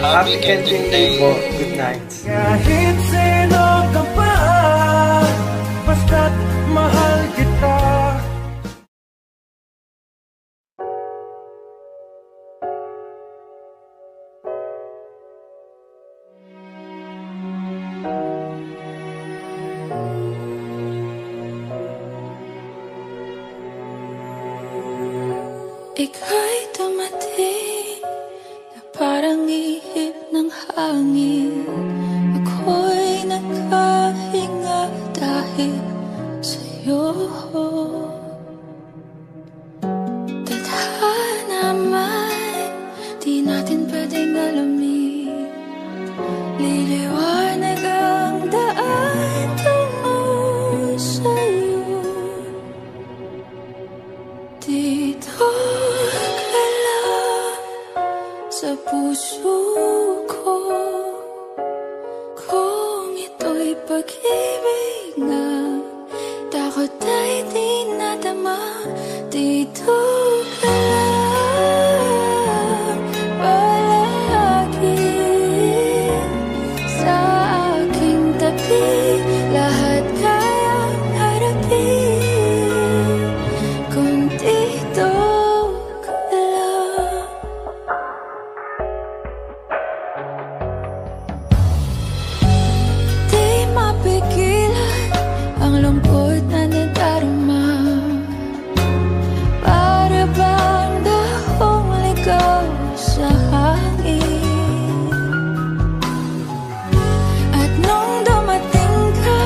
Happy Kending Day po. Good night. Kahit sino ka pa, basta't mahal kita. Ika'y dumating na parang ihip ng hangin. Ako'y nagkahinga dahil sa'yo. Tadhana man, di natin pwedeng alamin. Liliwanag ang daan tungo sa'yo. Dito ka lang sa puso ko, kung ito'y pag-ibig na takot ay di nadama. Dito ka lang palagi sa aking tabi, lahat kayang harapin kung dito ka lang. Di mapigilan ang lungkot na nadarama. Para bang dahong ligaw sa hangin. At nung dumating ka,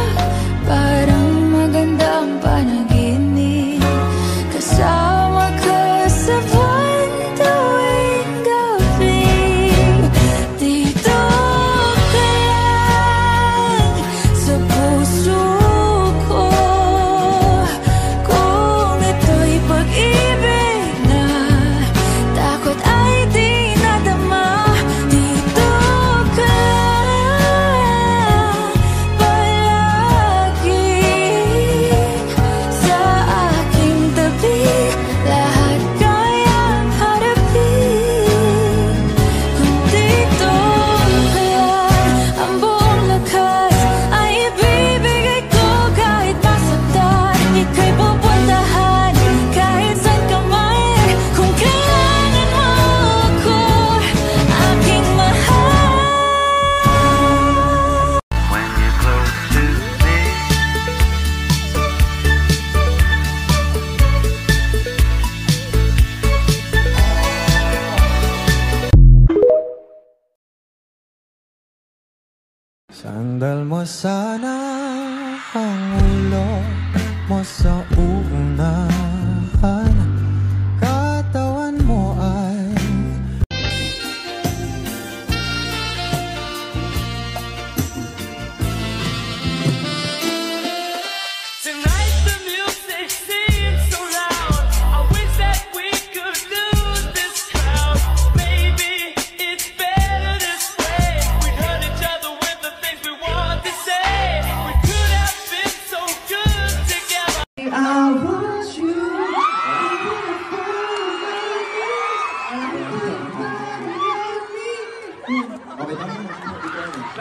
parang magandang panaginip. Kasama ka sa buwan tuwing gabi. Dito ka lang sa puso ko, kung ito'y pag-ibig na takot ay di nadama. Dito ka lang palagi sa aking tabi, lahat kayang harapin kung dito ka lang. Ang buong lakas ay ibibigay ko kahit masaktan. Ika'y pupuntahan kahit saan ka man. Kung kailangan mo ako, aking mahal. When you're close to me, sandal mo sana ang ulo mo sa unahan, katawan mo ay Tonight the music seems so loud. I wish that we could lose this crowd. Maybe it's better this way. We hurt each other with the things we want to say. We could have been so good together. I want you.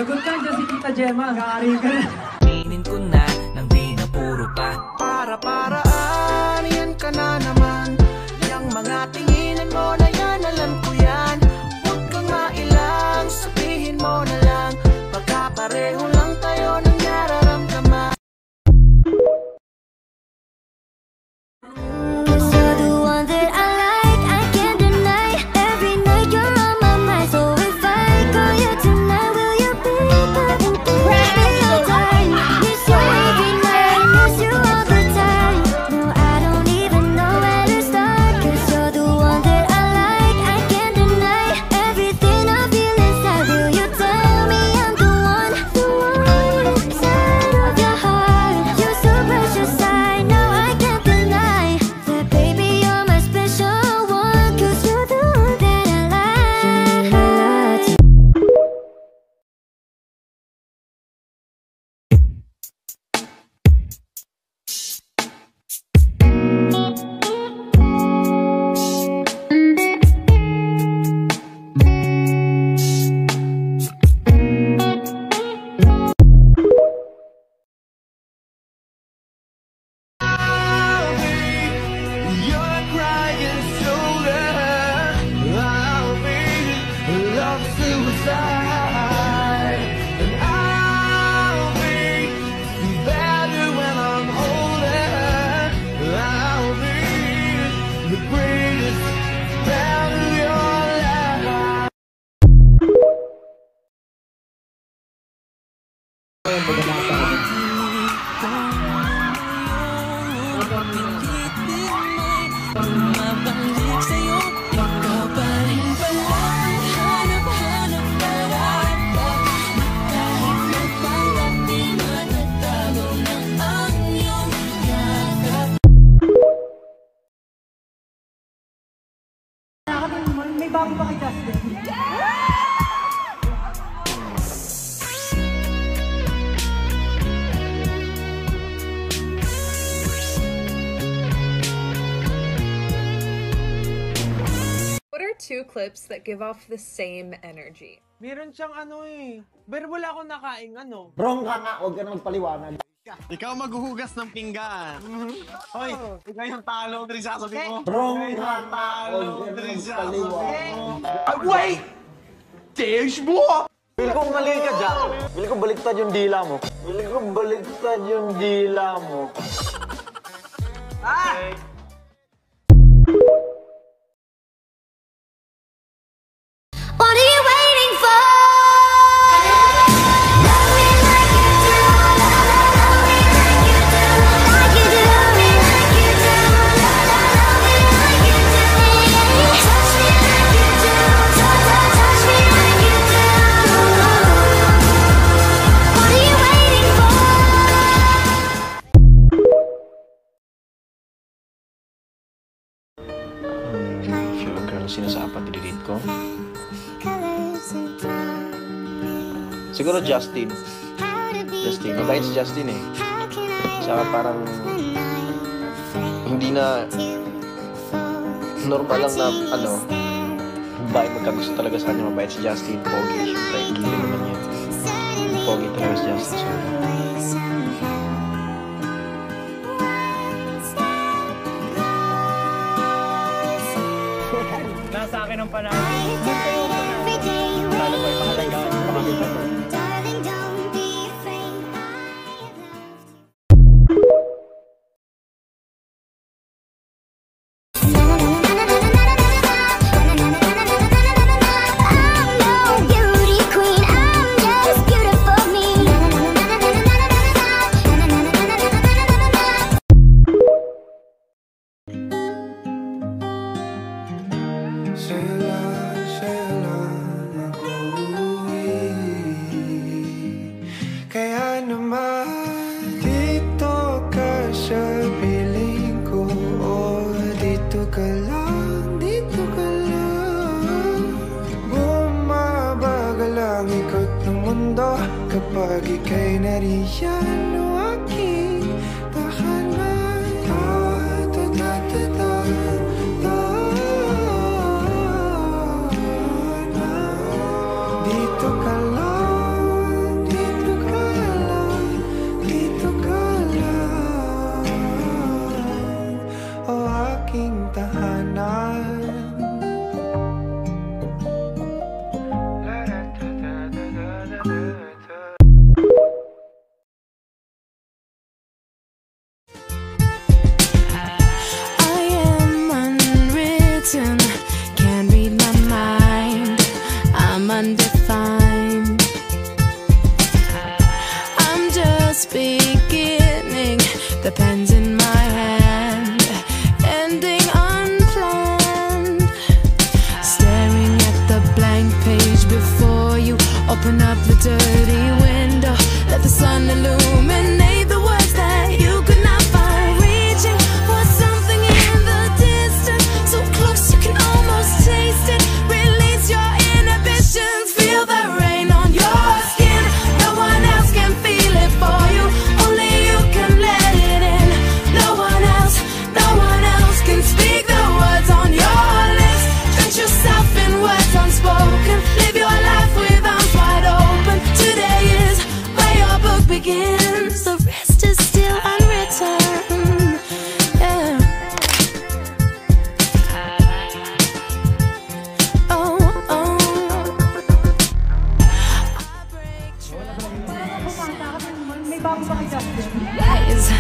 Lagot ka dyan si Tita Gemma. Kaaring ka na. Aminin ko na nang di na puro pa. Para-paraan, yan ka na naman. Yang mga tinginan mo na yan, alam ko yan. Huwag kang mailang, sabihin mo na lang. Pagkapareho lang tayo ng nararamdaman. You're the one that I like, I can't deny. Every night you're on my mind, so if I call you tonight, will you be coming through? Baby, all time, miss you every night, miss you all the time. May bago pa kay Justin. What are two clips that give off the same energy? Meron siyang ano eh. Pero wala akong nakain ano. Wrong ka nga, huwag ka na magpaliwanag. Ikaw maghuhugas ng pinggan. Hoy, ikaw yung talo ng sasabi mo. Wrong ka nga, huwag ka na magpaliwanag. Wait! There's more! Feel ko mali ka dyan. Feel ko baliktad yung dila mo. Feel ko baliktad yung dila mo. What are you waiting for? Love me like you do, love me like you do, like you do, me like you do, love me like you do, touch me like you do, touch me like you do. What are you waiting for? Sure girl, sino sa apat i-delete ko? Colors and promise. Siguro Justin. How to be Justin. Mabait si Justin eh. How can I Saka parang when I'm afraid hindi na to fall? normal lang na ano, babae magkagusto talaga sa kanya. Mabait si Justin. Pogi. Siyempre, hindi naman yan. Pogi talaga si Justin. So, Nasa akin ang panahon. Darling, don't be afraid. I'm no beauty queen, I'm just beautiful me. Kaya naman dito ka sa piling ko. O dito ka lang, dito ka lang. Bumabagal ang ikot ng mundo kapag ika'y nariyan o aking tahanan. Dito ka lang, dito ka lang, dito ka lang, o aking tahanan. I am unwritten, can't read my mind. I'm undefined. I'm just beginning, the pen's in my hand, ending unplanned. Staring at the blank page before you, open up the dirty window, let the sun illuminate the words that you could not find. Reaching for something in the distance, so close you can almost taste it. Release your inhibitions, feel the rain on your skin. No one else can feel it for you, only you can let it in. No one else can speak the words on your lips. Drench yourself in words unspoken, live your life with arms wide open. Today is where your book begins, the rest is still unwritten. Yeah. Oh, oh. I break May bago pa kay Justin. eyes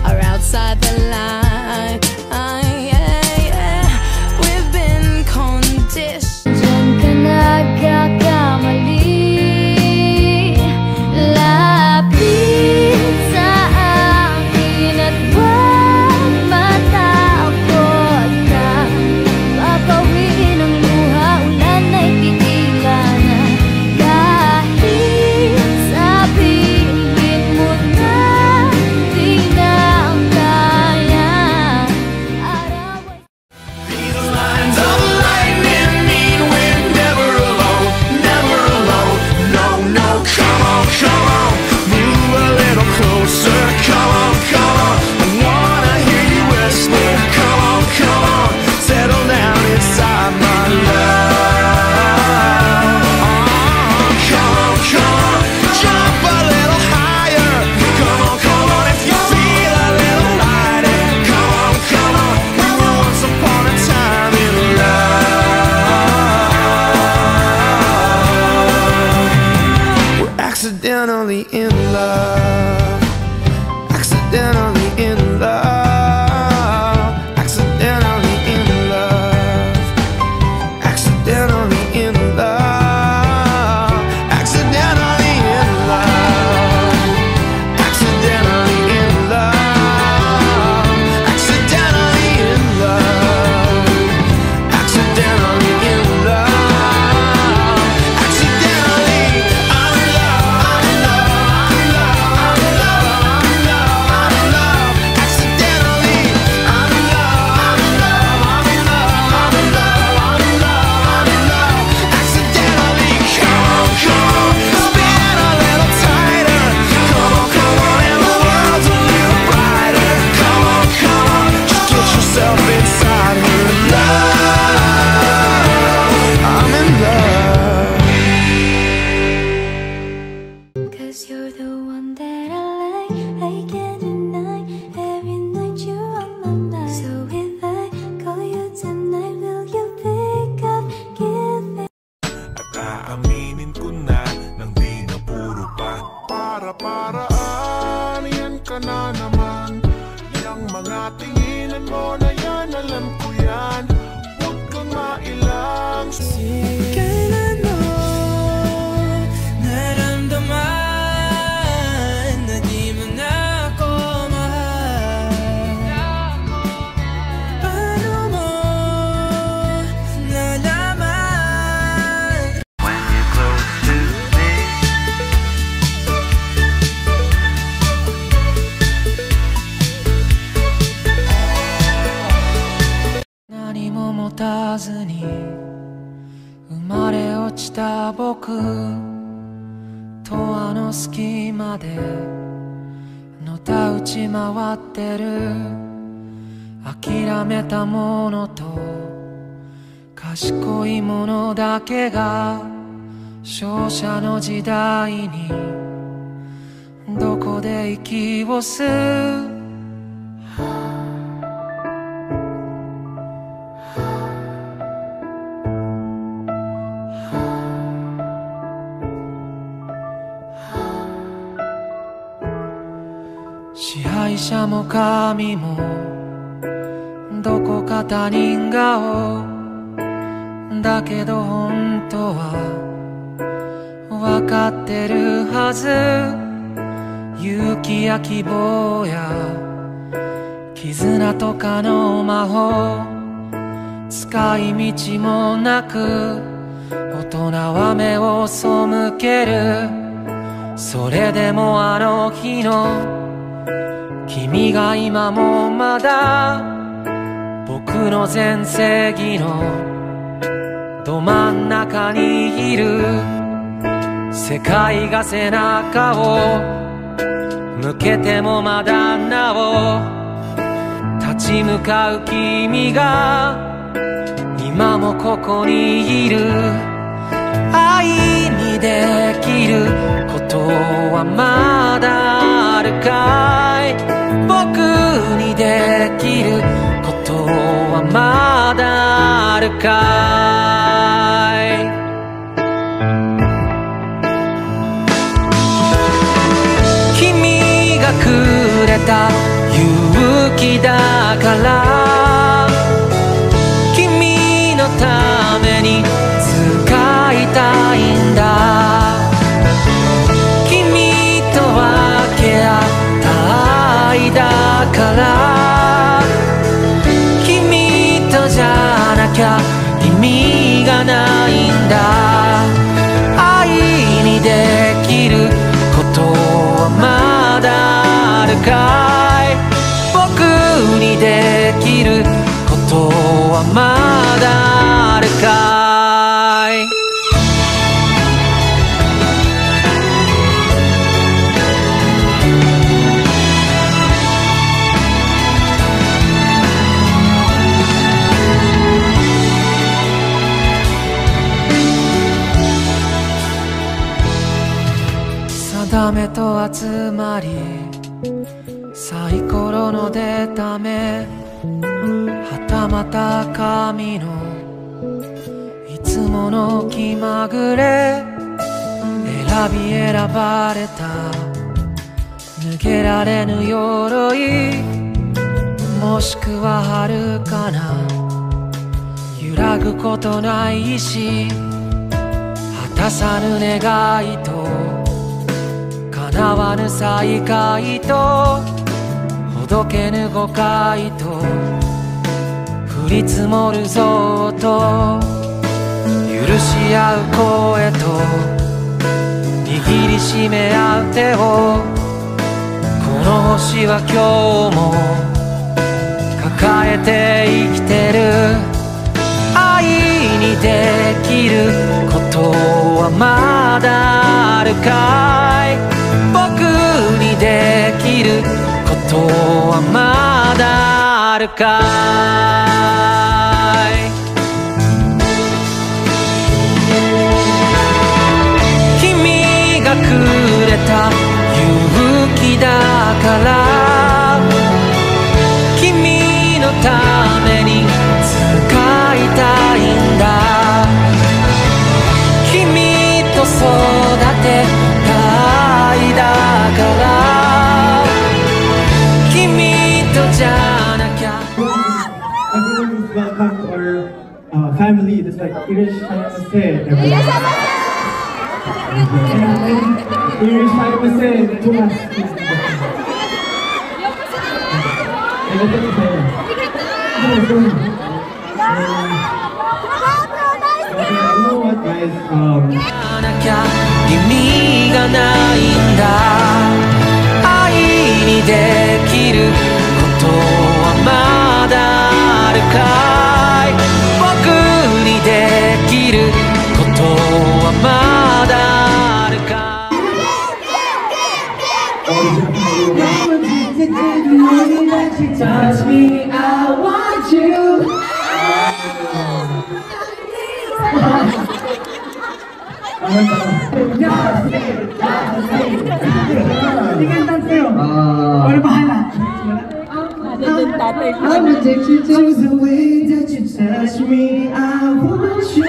are outside the line. Yeah, yeah. We've been conditioned. Diyan ka nagkakamali. Lapit in love, accidentally in love, accidentally in love, accidentally in love, accidentally in love, accidentally in love, accidentally in love, accidentally in love, accidentally. I'm in love, I'm in love, I'm in love, I'm in love, accidentally. I'm in love, I'm in love, I'm in love, I'm in love, I'm in love, accidentally. Come on, spin a little tighter. Come on, and the world's a little brighter. Come on, just get yourself inside her. Love, I'm in love. 'Cause you're the one that I like, I can't deny. Every night you're on my mind. So if I call you tonight, will you pick up, give it? At aaminin ko na nang di na puro pa. Para-paraan, yan ka na naman. Yang mga tinginan mo na yan, alam ko yan. Huwag kang mailang. Kailan mo naramdaman na di mo na ako mahal? Paano mo nalaman? When you're close to me,何も持たずに生まれ落ちた僕とあの隙間でのたうち回ってる諦めたものと賢いものだけが勝者の時代にどこで息を吸う支配者も神もどこか他人顔だけど本当は分かってるはず勇気や希望や絆とかの魔法使い道もなく大人は目を背けるそれでもあの日の君が今もまだ僕の全盛期のど真ん中にいる世界が背中を向けてもまだなお立ち向かう君が今もここにいる愛にできることはまだあるかい僕にできることはまだあるかい君がくれた勇気だから君のために使いたいんだ君と分け合った愛だから君とじゃなきゃ意味がないんだ愛にできることはまだあるかい僕にできることはまだあるかい定めと集まりサイコロの出た目はたまた神のいつもの気まぐれ選び選ばれた脱げられぬ鎧もしくは遥かな揺らぐことないし果たさぬ願いと叶わぬ再会とほどけぬ誤解と降り積もるぞと許し合う声と握りしめ合う手をこの星は今日も抱えて生きてる愛にできることはまだあるかい僕にできることはまだあるかい君がくれた勇気だから君のために使いたいんだ君と育てたいだから君とじゃなきゃ Everyone is welcome to our family. It's like Irish Irish Thomas. You know what, guys? なきゃ意味がないんだ愛にできることはまだあるかい僕にできることはまだあるかTouch me, I want you. I'm addicted to the way that you touch me. I want you.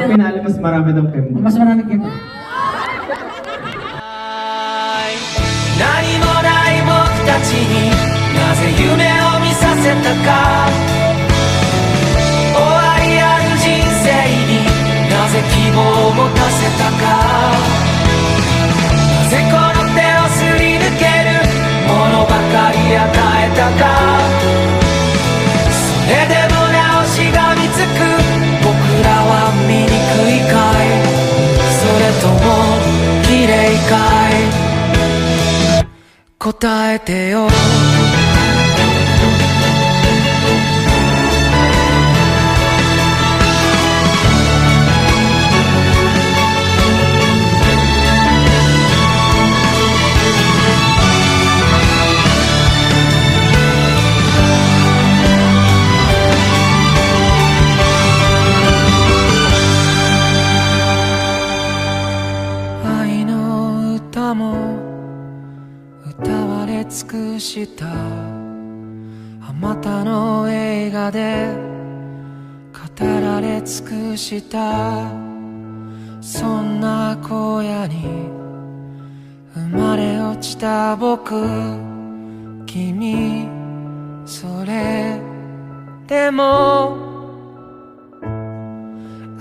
Pinali mas marami daw kayo. Mas marami kayo. 何もない僕たちになぜ夢を見させたか終わりある人生になぜ希望を持たせたかなぜこの手をすり抜けるものばかり与えたかそれでもなおしがみつく僕らは醜いかいそれとも綺麗かい答えてよ愛の歌も歌われ尽くしたあまたの映画で語られ尽くしたそんな荒野に生まれ落ちた僕君それでも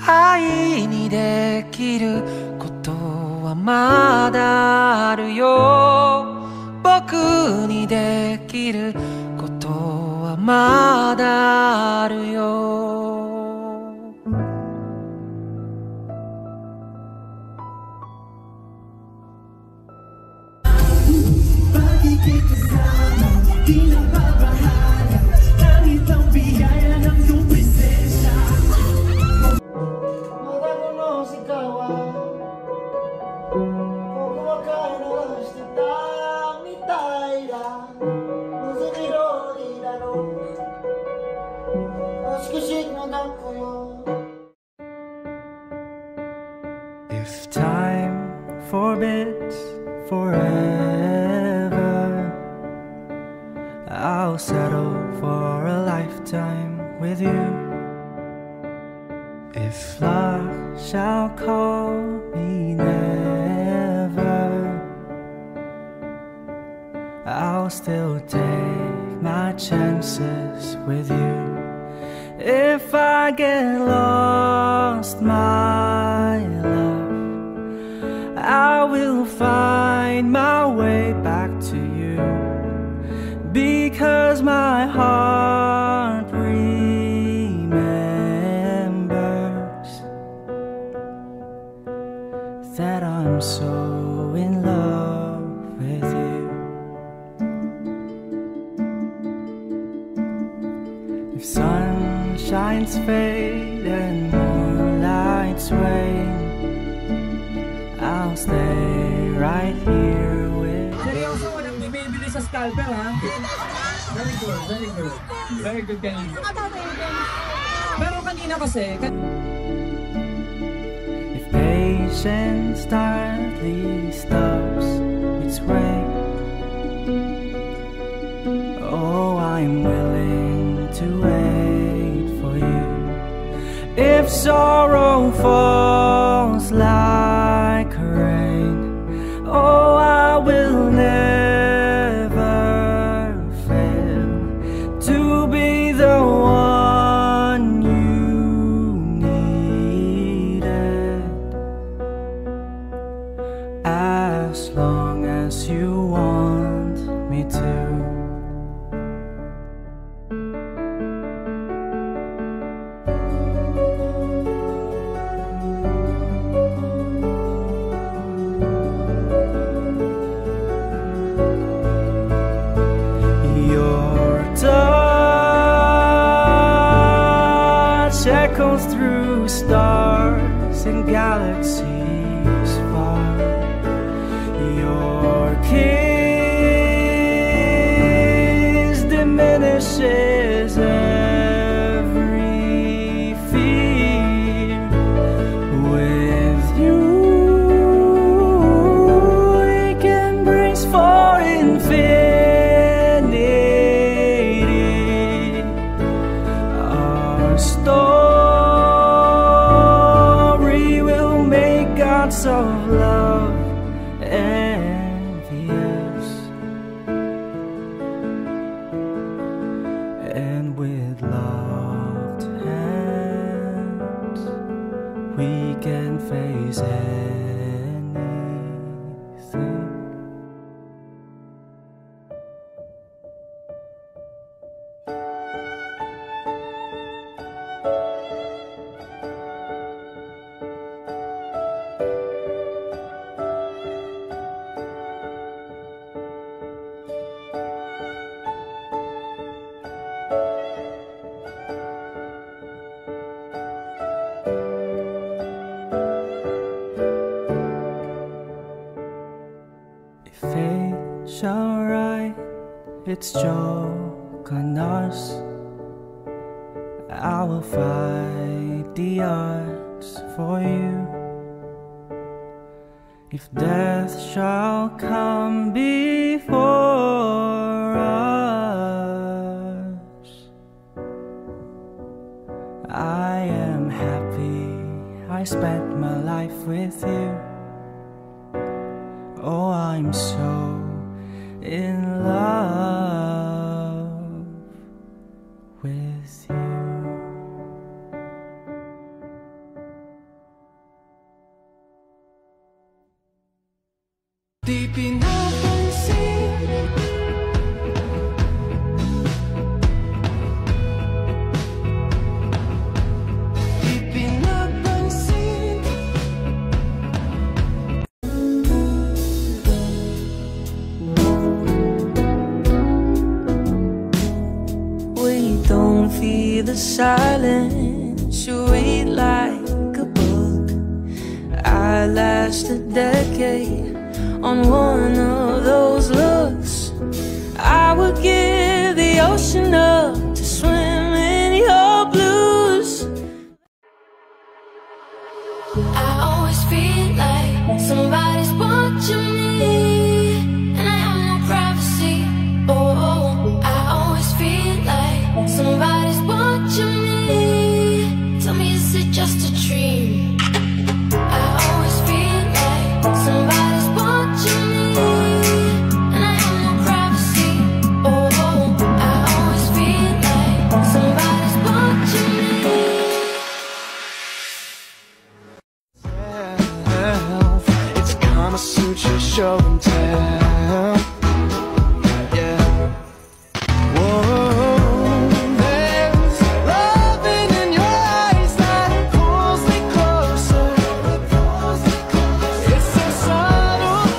愛にできることはまだあるよ僕にできることはまだあるよIf time forbids forever, I'll settle for a lifetime with you. If luck shall call me never, I'll still take my chances with you. If I get lost, my love, I will find my way back to you, because my heart remembers that I'm so in love with you. If sunshines fade and moonlights wane, I'll stay right here with you. Seryoso, walang bibili sa scalpel, ha? Very good, very good. Very good kanina. Pero kanina kasi... If patience hardly stops its way, oh, I'm willing to wait for you. If sorrow falls like rain, oh, I will never fail to be the one you needed, as long as you want me to. Echoes through stars and galaxies far. Your kiss diminishes every fear. With you, we can brace for infinity. Our story will make gods of love envious, and with loved hands we can face anything. If fate shall write its joke on us, I will fight the odds for you. If death shall come before us, I am happy I spent my life with you. Oh, I'm so in love with you. Di pinapansin, di pinapansin. We don't feel the silence, you read like a book. I last a decade on one of those looks. I would give the ocean up to swim in your blues. I always feel like somebody's watching me, and I have no privacy. Oh, I always feel like somebody's watching me. Tell me, is it just a dream? show and tell. Yeah. Whoa, there's loving in your eyes that pulls me closer. It's so subtle,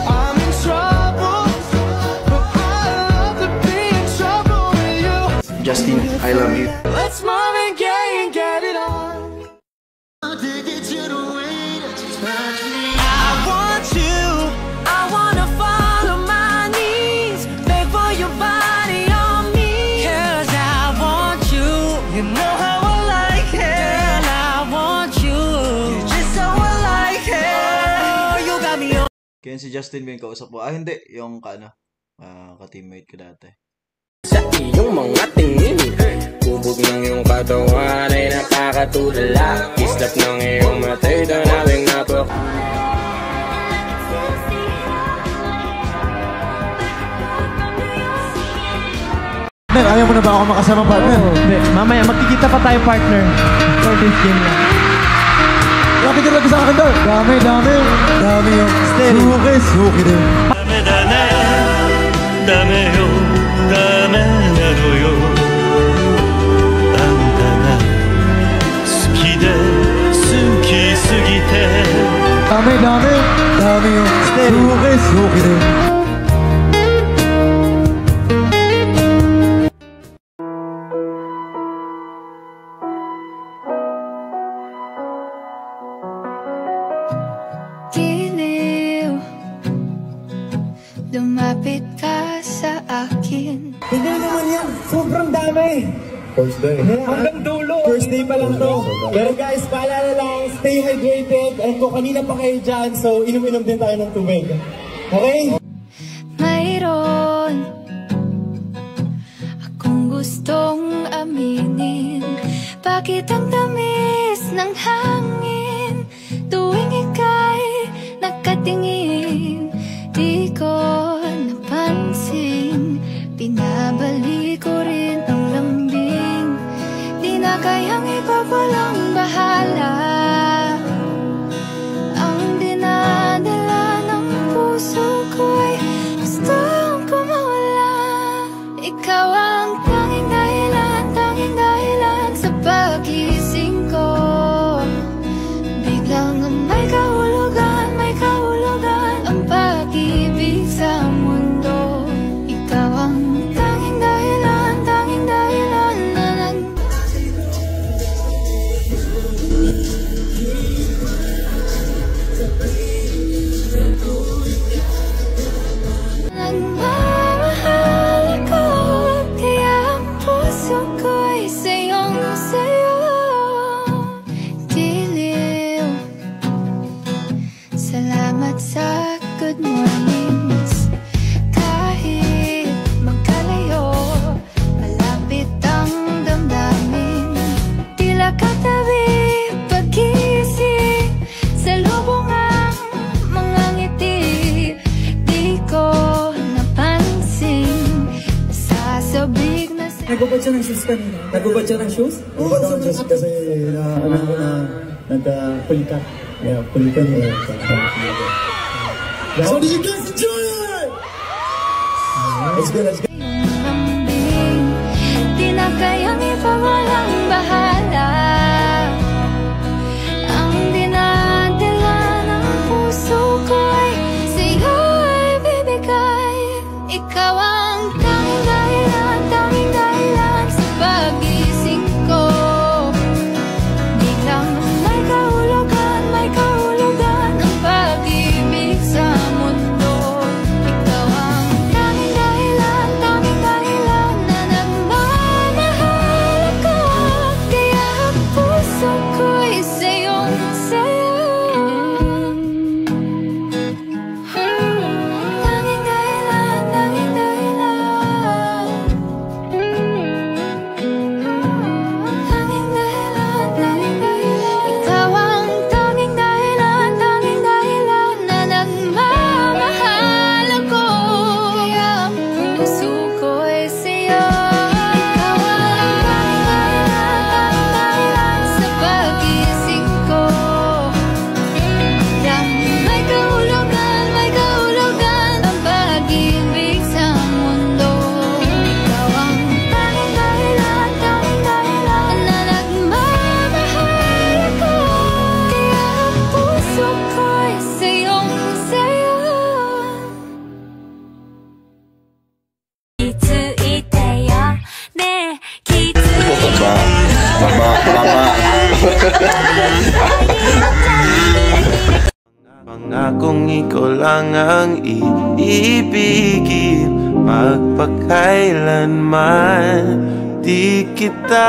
I'm in trouble, but I love to be in trouble with you. Justin, I love you. Let's Marvin Gaye and get it on. Kaya si Justin ba yung kausap mo? Ah, hindi. Yung ka-teammate ko dati. Sa iyong mga tingin, kubog ng iyong katawan ay nakakatulala. Kislap ng iyong matay, tanawing napak. Partner, ayaw mo na ba ako makasama, partner? Hindi, mamaya magkikita pa tayo, partner. For this game lang. Lapit ka lang sa akin doon. Dami yung suki din. ダメよダメなのよあんたが好きで好きすぎて Dami yung suki din. Lumapit ka sa akin. Hindi naman yan. Sobrang dami. First day. Hanggang dulo. First day pa lang to. Pero guys, paalala lang, stay hydrated. And kung kanina pa kayo dyan, so inom-inom din tayo ng tubig. Okay? Mayroon akong gustong aminin. Bakit ang tamis ng hangin tuwing ika'y nakatingin? Di ko napansin, pinabalik ko rin ang lambing. Di na kayang ipapalang bahala ang dinadala ng puso ko'y gustong kumawala. Ikaw ang tanging dahilan sa pagising ko. Biglang may kahulugan ang pag-ibig sa mundo. Ikaw ang tanging dahilan na nagmamahal ako. Kaya ang puso ko'y sayong sayo. Diliw, salamat sa good mornings. Kahit magkalayo, malapit ang damdamin. Tila katabi pag-isip, salubong ang mga ngiti. Di ko napansin, nasasabik na sa... Nagubad siya ng shoes kanina. Nagubad siya ng shoes? Nagubad ako ng shoes kasi alam ko na nagpulika. Yeah, pulika niya. So did you guys enjoy it? Let's go. Di na kayang ipawalang bahala ang dinadala ng puso ko'y sa'yo'y bibigay. Ikaw ang tanging dahilan sa pagising ko. Biglang may kahulugan ang pag-ibig sa mundo. Ikaw ang tanging dahilan na nagmamahal ako. Pangakong ikaw lang ang iibigin, magpakailanman di kita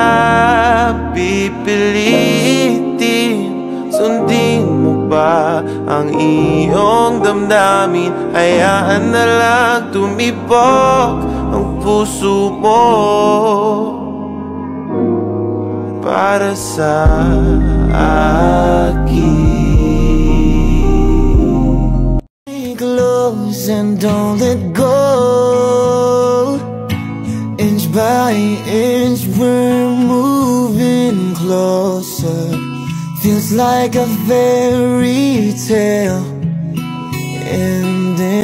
pipilitin. Sundin mo ba ang iyong damdamin? Hayaan na lang tumibok ang puso mo para sa akin. Close and don't let go. Inch by inch we're moving closer. Feels like a fairy tale. And then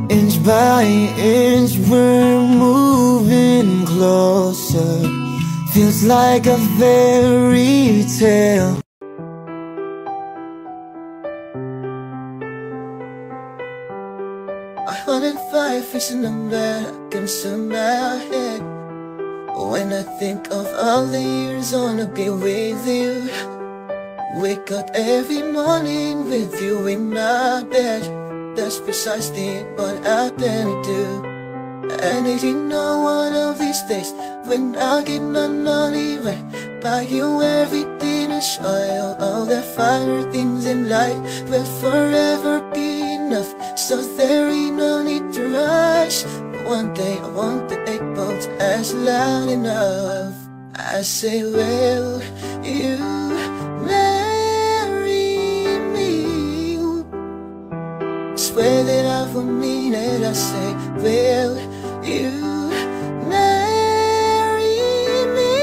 inch by inch we're moving closer. Feels like a fairy tale. I 105 facing the bed against my head. When I think of all the years I wanna be with you. Wake up every morning with you in my bed. That's precisely what I plan to do. And if you know one of these days, when I get my money right, buy you everything and show you all the finer things in life will forever be enough. So there ain't no need to rush. But one day I want the eight bolts as loud enough. I say, will you marry me? Swear that I will mean it. I say, will you marry me?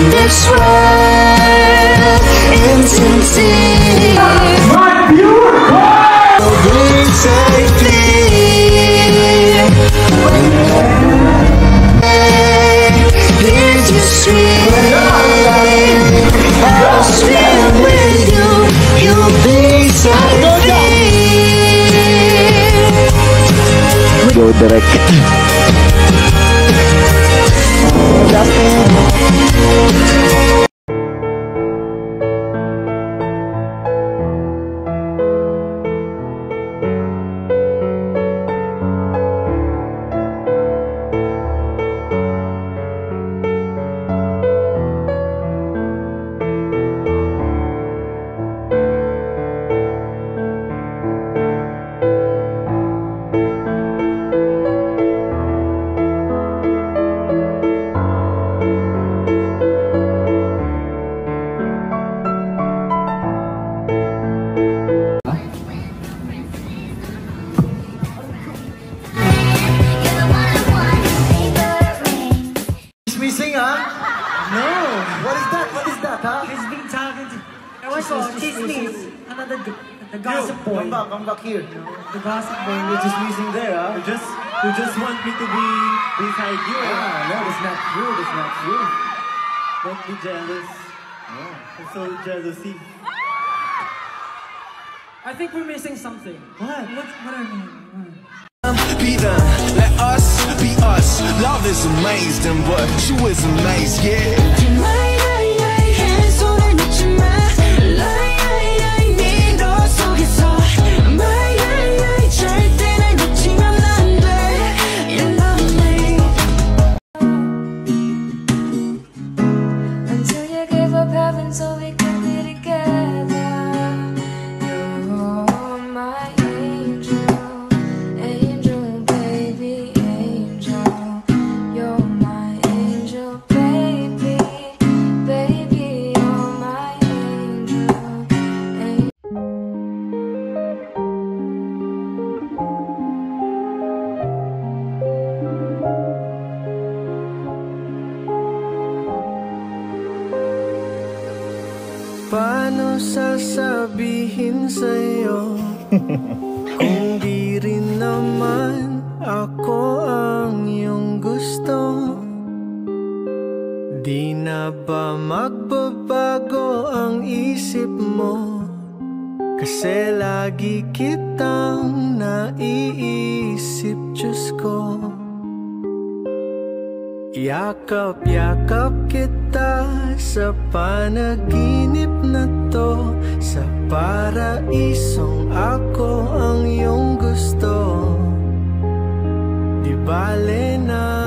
This world intensity, my beautiful safety. It's just sweet. I'll swim with you. You'll be so free. Go direct. The gossip boy. Come back here. The gossip boy. You're just missing there, huh? You just want me to be beside you. Ah, no, that's not true. That's not true. Don't be jealous. Oh, it's so jealousy. I think we're missing something. What? What I mean? Be them, let us be us. Love is amazing, but you is amazing, yeah. Paano sasabihin sa'yo kung di rin naman ako ang iyong gusto? na ba magbabago ang isip mo? Kasi lagi kitang naiisip, Diyos ko. Yakap-yakap kita sa panaginip na to, sa paraisong ako ang iyong gusto. Di bale na